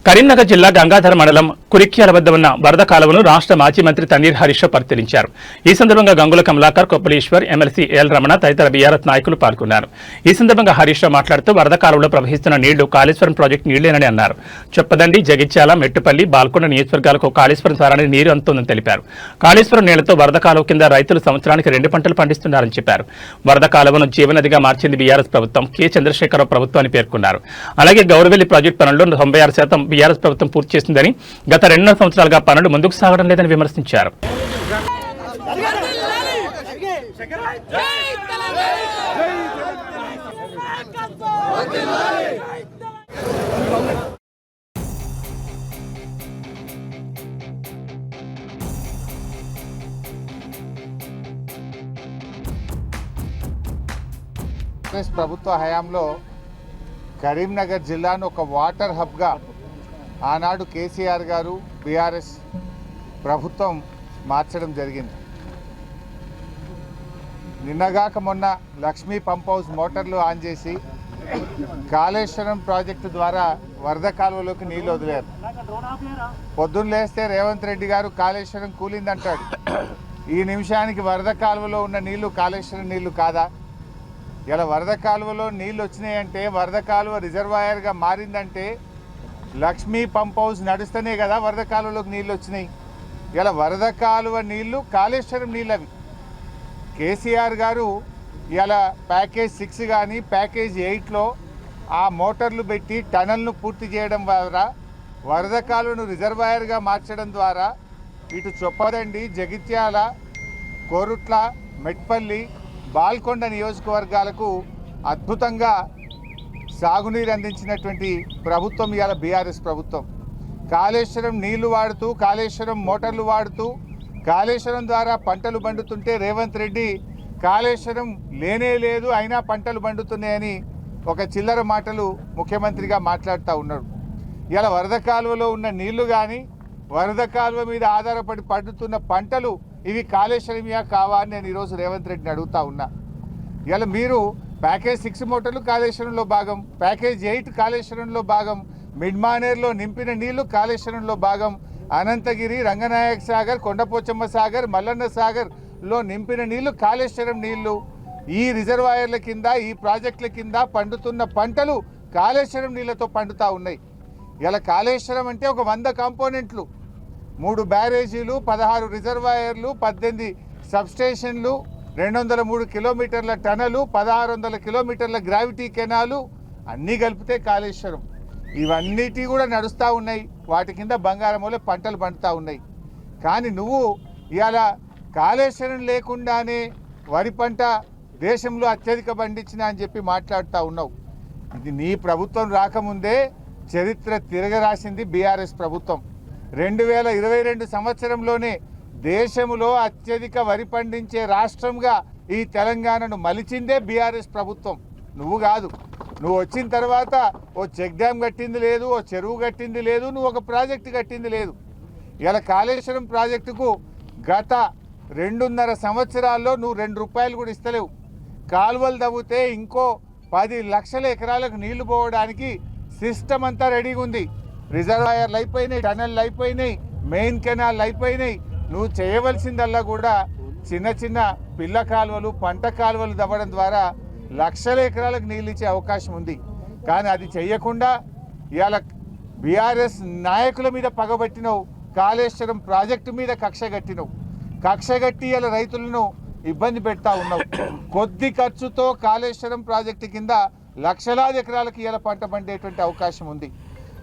కరీంనగర్ జిల్లా గంగాధర మండలం కురిక్యాల వద్ద ఉన్న వరద కాలువను రాష్ట్ర మాజీ మంత్రి తన్నీర్ హరీష్ పరిశీలించారు. ఈ సందర్భంగా గంగుల కమలాకర్, కొప్పలీశ్వర్, ఎమ్మెల్సీ ఎల్ రమణ తదితర బీఆర్ఎస్ నాయకులు పాల్గొన్నారు. ఈ సందర్భంగా హరీష్ మాట్లాడుతూ వరద కాలువలో ప్రవహిస్తున్న నీళ్లు కాళేశ్వరం ప్రాజెక్టు నీళ్లేనని అన్నారు. చొప్పదండి, జగిత్యాల, మెట్టుపల్లి, బాల్కొండ నియోజకవర్గాలకు కాళేశ్వరం ద్వారానే నీరు అందుతోందని తెలిపారు. కాళేశ్వరం నీళ్లతో వరద కాలువ కింద రైతులు సంవత్సరానికి 2 పంటలు పండిస్తున్నారని చెప్పారు. వరద కాలువను జీవనదిగా మార్చింది బీఆర్ఎస్ ప్రభుత్వం, కె చంద్రశేఖరరావు ప్రభుత్వం అని పేర్కొన్నారు. అలాగే గౌరవెల్లి ప్రాజెక్టు పనుల్లో 96% బీఆర్ఎస్ ప్రభుత్వం పూర్తి చేసిందని, గత 2.5 సంవత్సరాలుగా పనులు ముందుకు సాగడం లేదని విమర్శించారు. ప్రభుత్వ హయాంలో కరీంనగర్ జిల్లాను ఒక వాటర్ హబ్గా ఆనాడు కేసీఆర్ గారు బీఆర్ఎస్ ప్రభుత్వం మార్చడం జరిగింది. నిన్నగాక మొన్న లక్ష్మీ పంప్ హౌస్ మోటార్లు ఆన్ చేసి కాళేశ్వరం ప్రాజెక్టు ద్వారా వరద కాలువలోకి నీళ్లు వదిలేరు. పొద్దున్న లేస్తే రేవంత్ రెడ్డి గారు కాళేశ్వరం కూలిందంటాడు. ఈ నిమిషానికి వరద కాలువలో ఉన్న నీళ్లు కాళేశ్వరం నీళ్లు కాదా? ఇలా వరద కాలువలో నీళ్ళు వచ్చినాయంటే, వరద కాలువ రిజర్వాయర్గా మారిందంటే లక్ష్మీ పంప్ హౌస్ నడుస్తూనే కదా వరద కాలువలోకి నీళ్ళు వచ్చినాయి. ఇలా వరద కాలువ నీళ్లు కాళేశ్వరం నీళ్ళు అవి. కేసీఆర్ గారు ఇలా ప్యాకేజ్ 6 కానీ ప్యాకేజ్ 8లో ఆ మోటార్లు పెట్టి టనల్ను పూర్తి చేయడం ద్వారా వరద కాలువను రిజర్వాయర్గా మార్చడం ద్వారా ఇటు చొప్పదండి, జగిత్యాల, కోరుట్ల, మెట్పల్లి, బాల్కొండ నియోజకవర్గాలకు అద్భుతంగా సాగునీరు అందించినటువంటి ప్రభుత్వం ఇవాళ బీఆర్ఎస్ ప్రభుత్వం. కాళేశ్వరం నీళ్లు వాడుతూ, కాళేశ్వరం మోటార్లు వాడుతూ, కాళేశ్వరం ద్వారా పంటలు పండుతుంటే రేవంత్ రెడ్డి కాళేశ్వరం లేనే లేదు అయినా పంటలు పండుతున్నాయని ఒక చిల్లర మాటలు ముఖ్యమంత్రిగా మాట్లాడుతూ ఉన్నాడు. ఇలా వరద కాలువలో ఉన్న నీళ్లు కానీ, వరద కాలువ మీద ఆధారపడి పండుతున్న పంటలు ఇవి కాళేశ్వరమియా కావా అని నేను ఈరోజు రేవంత్ రెడ్డిని అడుగుతా ఉన్నా. ఇలా మీరు ప్యాకేజ్ 6 మోటార్లు కాళేశ్వరంలో భాగం, ప్యాకేజ్ 8 కాళేశ్వరంలో భాగం, మిడ్మానేర్లో నింపిన నీళ్లు కాళేశ్వరంలో భాగం, అనంతగిరి, రంగనాయక సాగర్, కొండపోచమ్మ సాగర్, మల్లన్న సాగర్లో నింపిన నీళ్లు కాళేశ్వరం నీళ్లు. ఈ రిజర్వాయర్ల కింద, ఈ ప్రాజెక్టుల కింద పండుతున్న పంటలు కాళేశ్వరం నీళ్లతో పండుతూ ఉన్నాయి. ఇలా కాళేశ్వరం అంటే ఒక 100 కాంపోనెంట్లు, 3 బ్యారేజీలు, 16 రిజర్వాయర్లు, 18 సబ్స్టేషన్లు, 203 కిలోమీటర్ల టనలు, 1600 కిలోమీటర్ల గ్రావిటీ కెనాలు అన్నీ కలిపితే కాళేశ్వరం. ఇవన్నిటి కూడా నడుస్తూ ఉన్నాయి. వాటి కింద బంగారమూలే పంటలు పండుతూ ఉన్నాయి. కానీ నువ్వు ఇవాళ కాళేశ్వరం లేకుండానే వరి పంట దేశంలో అత్యధిక పండించిన అని చెప్పి మాట్లాడుతూ ఉన్నావు. ఇది నీ ప్రభుత్వం రాకముందే చరిత్ర తిరగరాసింది బీఆర్ఎస్ ప్రభుత్వం. 2022 సంవత్సరంలోనే దేశంలో అత్యధిక వరి పండించే రాష్ట్రంగా ఈ తెలంగాణను మలిచిందే బీఆర్ఎస్ ప్రభుత్వం, నువ్వు కాదు. నువ్వు వచ్చిన తర్వాత ఓ చెక్ డ్యామ్ కట్టింది లేదు, ఓ చెరువు కట్టింది లేదు, నువ్వు ఒక ప్రాజెక్టు కట్టింది లేదు. ఇలా కాళేశ్వరం ప్రాజెక్టుకు గత 2.5 సంవత్సరాల్లో నువ్వు 2 రూపాయలు కూడా ఇస్తలేవు. కాలువలు తవ్వితే ఇంకో 10 లక్షల ఎకరాలకు నీళ్లు పోవడానికి సిస్టమ్ అంతా రెడీగా ఉంది. రిజర్వాయర్లు అయిపోయినాయి, టనెళ్ళు అయిపోయినాయి, మెయిన్ కెనాల్ అయిపోయినాయి. నువ్వు చేయవలసిందల్లా కూడా చిన్న చిన్న పిల్ల కాలువలు, పంట కాలువలు తవ్వడం ద్వారా లక్షల ఎకరాలకు నీళ్ళు ఇచ్చే అవకాశం ఉంది. కానీ అది చెయ్యకుండా ఇవాళ బీఆర్ఎస్ నాయకుల మీద పగబట్టినవు, కాళేశ్వరం ప్రాజెక్టు మీద కక్ష కట్టి ఇలా రైతులను ఇబ్బంది పెడతా ఉన్నావు. కొద్ది ఖర్చుతో కాళేశ్వరం ప్రాజెక్టు కింద లక్షలాది ఎకరాలకు ఇలా పంట పండేటువంటి అవకాశం ఉంది.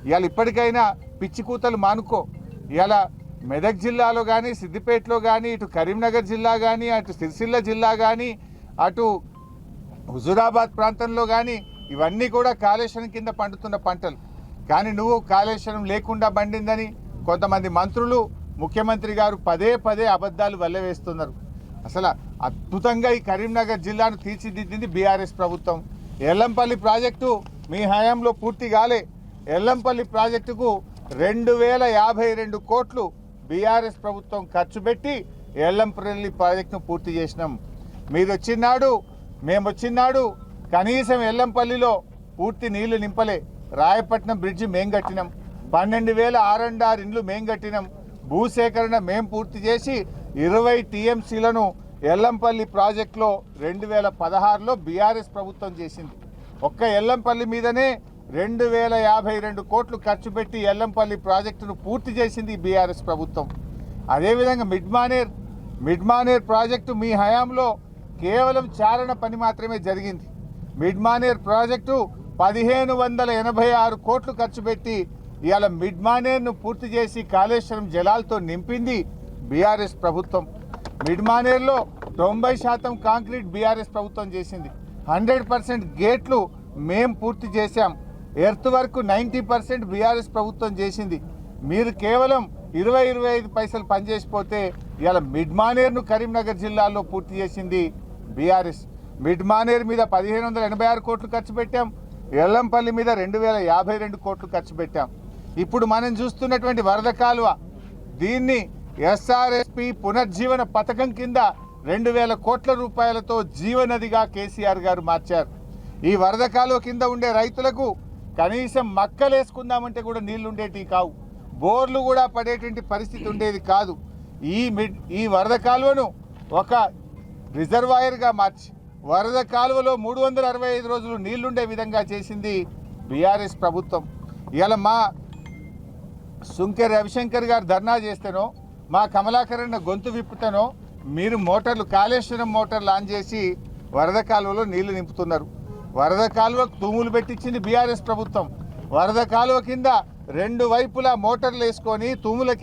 ఇవాళ ఇప్పటికైనా పిచ్చి కూతలు మానుకో. ఇవాళ మెదక్ జిల్లాలో కానీ, సిద్దిపేటలో కానీ, ఇటు కరీంనగర్ జిల్లా కానీ, అటు సిరిసిల్ల జిల్లా కానీ, అటు హుజూరాబాద్ ప్రాంతంలో కానీ ఇవన్నీ కూడా కాళేశ్వరం కింద పండుతున్న పంటలు. కానీ నువ్వు కాళేశ్వరం లేకుండా పండిందని కొంతమంది మంత్రులు, ముఖ్యమంత్రి గారు పదే అబద్ధాలు వల్లవేస్తున్నారు. అసలు అద్భుతంగా ఈ కరీంనగర్ జిల్లాను తీర్చిదిద్దింది బీఆర్ఎస్ ప్రభుత్వం. ఎల్లంపల్లి ప్రాజెక్టు మీ హయాంలో పూర్తి కాలే. ఎల్లంపల్లి ప్రాజెక్టుకు 2052 కోట్లు బీఆర్ఎస్ ప్రభుత్వం ఖర్చు పెట్టి ఎల్లంపల్లి ప్రాజెక్టును పూర్తి చేసినాం. మీరు వచ్చినాడు, మేము వచ్చినాడు కనీసం ఎల్లంపల్లిలో పూర్తి నీళ్లు నింపలే. రాయపట్నం బ్రిడ్జి మేం కట్టినాం. 12,606 ఇండ్లు మేం కట్టినాం. భూసేకరణ మేం పూర్తి చేసి 20 టీఎంసీలను ఎల్లంపల్లి ప్రాజెక్టులో 2016లో బీఆర్ఎస్ ప్రభుత్వం చేసింది. ఒక్క ఎల్లంపల్లి మీదనే 2,052 కోట్లు ఖర్చు పెట్టి ఎల్లంపల్లి ప్రాజెక్టును పూర్తి చేసింది బీఆర్ఎస్ ప్రభుత్వం. అదేవిధంగా మిడ్మానేర్ ప్రాజెక్టు మీ హయాంలో కేవలం చారణ పని మాత్రమే జరిగింది. మిడ్మానేర్ ప్రాజెక్టు 1,586 కోట్లు ఖర్చు పెట్టి ఇవాళ మిడ్మానేర్ను పూర్తి చేసి కాళేశ్వరం జలాలతో నింపింది బీఆర్ఎస్ ప్రభుత్వం. మిడ్మానేర్లో 90% కాంక్రీట్ బీఆర్ఎస్ ప్రభుత్వం చేసింది. 100% గేట్లు మేం పూర్తి చేశాం. ఎర్త్ వర్క్ 90% బీఆర్ఎస్ ప్రభుత్వం చేసింది. మీరు కేవలం 20-25 పైసలు పనిచేసిపోతే ఇవాళ మిడ్మానేర్ను కరీంనగర్ జిల్లాలో పూర్తి చేసింది బీఆర్ఎస్. మిడ్మానేర్ మీద 1,586 కోట్లు ఖర్చు పెట్టాం. ఎల్లంపల్లి మీద 2,052 కోట్లు ఖర్చు పెట్టాం. ఇప్పుడు మనం చూస్తున్నటువంటి వరద కాలువ దీన్ని ఎస్ఆర్ఎస్పి పునర్జీవన పథకం కింద 2,000 కోట్ల రూపాయలతో జీవనదిగా కేసీఆర్ గారు మార్చారు. ఈ వరద కాలువ కింద ఉండే రైతులకు కనీసం మక్కలు వేసుకుందామంటే కూడా నీళ్లు ఉండేటివి కావు. బోర్లు కూడా పడేటువంటి పరిస్థితి ఉండేది కాదు. ఈ వరద కాలువను ఒక రిజర్వాయర్గా మార్చి వరద కాలువలో 365 రోజులు నీళ్లుండే విధంగా చేసింది బీఆర్ఎస్ ప్రభుత్వం. ఇవాళ మా సుంకె రవిశంకర్ గారు ధర్నా చేస్తేనో మా కమలాకరణ గొంతు విప్పుతేనో మీరు కాళేశ్వరం మోటార్లు ఆన్ చేసి వరద కాలువలో నీళ్లు నింపుతున్నారు. వరద కాలువకు తూములు పెట్టించింది బీఆర్ఎస్ ప్రభుత్వం. వరద కాలువ కింద 2 వైపులా మోటార్లు వేసుకొని తూముల